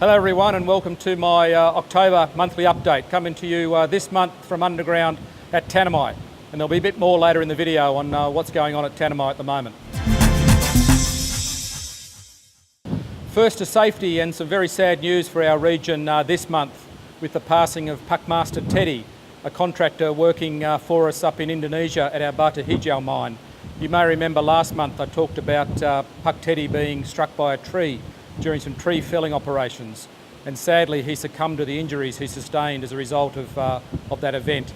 Hello everyone and welcome to my October monthly update, coming to you this month from underground at Tanami, and there'll be a bit more later in the video on what's going on at Tanami at the moment. First to safety and some very sad news for our region this month with the passing of Puckmaster Teddy, a contractor working for us up in Indonesia at our Batu Hijau mine. You may remember last month I talked about Puck Teddy being struck by a tree during some tree felling operations, and sadly he succumbed to the injuries he sustained as a result of that event.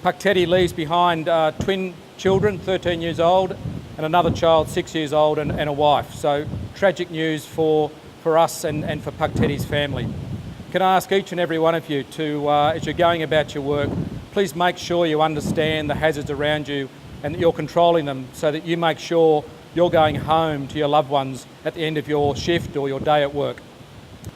Puck Teddy leaves behind twin children, 13 years old, and another child, 6 years old, and a wife. So tragic news for us and for Puck Teddy's family. Can I ask each and every one of you to, as you're going about your work, please make sure you understand the hazards around you and that you're controlling them so that you make sure you're going home to your loved ones at the end of your shift or your day at work.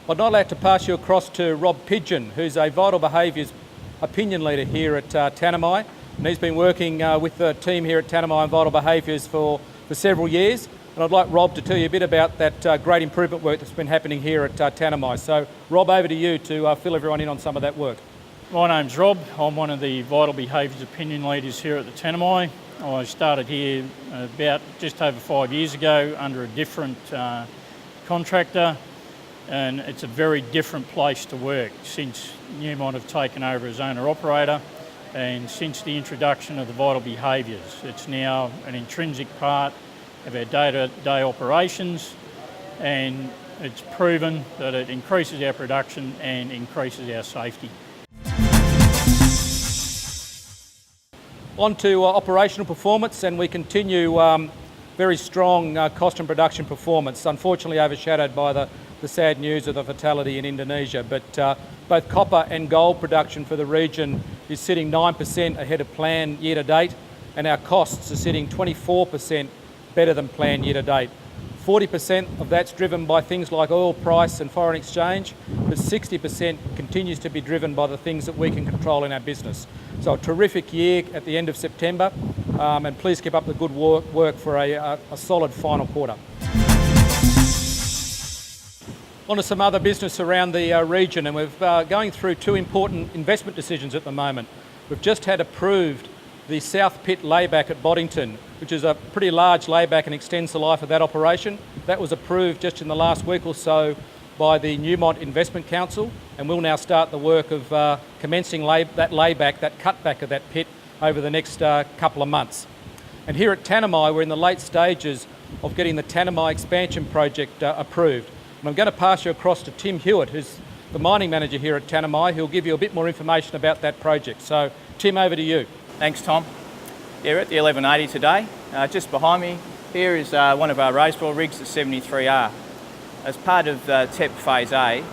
I'd now like to pass you across to Rob Pidgeon, who's a vital behaviours opinion leader here at Tanami, and he's been working with the team here at Tanami on vital behaviours for several years. And I'd like Rob to tell you a bit about that great improvement work that's been happening here at Tanami. So Rob, over to you to fill everyone in on some of that work. My name's Rob. I'm one of the vital behaviours opinion leaders here at the Tanami. I started here about just over 5 years ago under a different contractor, and it's a very different place to work since Newmont have taken over as owner-operator and since the introduction of the vital behaviours. It's now an intrinsic part of our day-to-day operations, and it's proven that it increases our production and increases our safety. On to operational performance, and we continue very strong cost and production performance, unfortunately overshadowed by the sad news of the fatality in Indonesia. But both copper and gold production for the region is sitting 9% ahead of plan year to date, and our costs are sitting 24% better than plan year to date. 40% of that's driven by things like oil price and foreign exchange, but 60% continues to be driven by the things that we can control in our business. So a terrific year at the end of September, and please keep up the good work for a solid final quarter. On to some other business around the region, and we're going through two important investment decisions at the moment. We've just had approved the South Pit layback at Boddington, which is a pretty large layback and extends the life of that operation. That was approved just in the last week or so by the Newmont Investment Council, and we'll now start the work of commencing that layback, that cutback of that pit over the next couple of months. And here at Tanami, we're in the late stages of getting the Tanami expansion project approved. And I'm going to pass you across to Tim Hewitt, who's the mining manager here at Tanami, who'll give you a bit more information about that project. So Tim, over to you. Thanks, Tom. Yeah, we're at the 1180 today. Just behind me here is one of our raise bore rigs, the 73R. As part of TEP Phase A,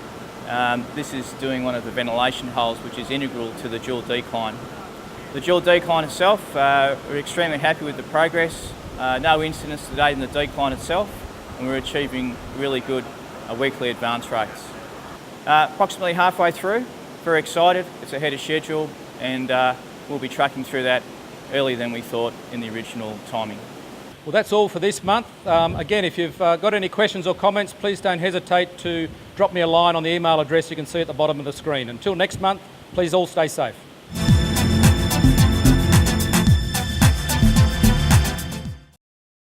this is doing one of the ventilation holes which is integral to the dual decline. The dual decline itself, we're extremely happy with the progress. No incidents today in the decline itself, and we're achieving really good weekly advance rates. Approximately halfway through, very excited, it's ahead of schedule, and we'll be tracking through that earlier than we thought in the original timing. Well, that's all for this month. Again, if you've got any questions or comments, please don't hesitate to drop me a line on the email address you can see at the bottom of the screen. Until next month, please all stay safe.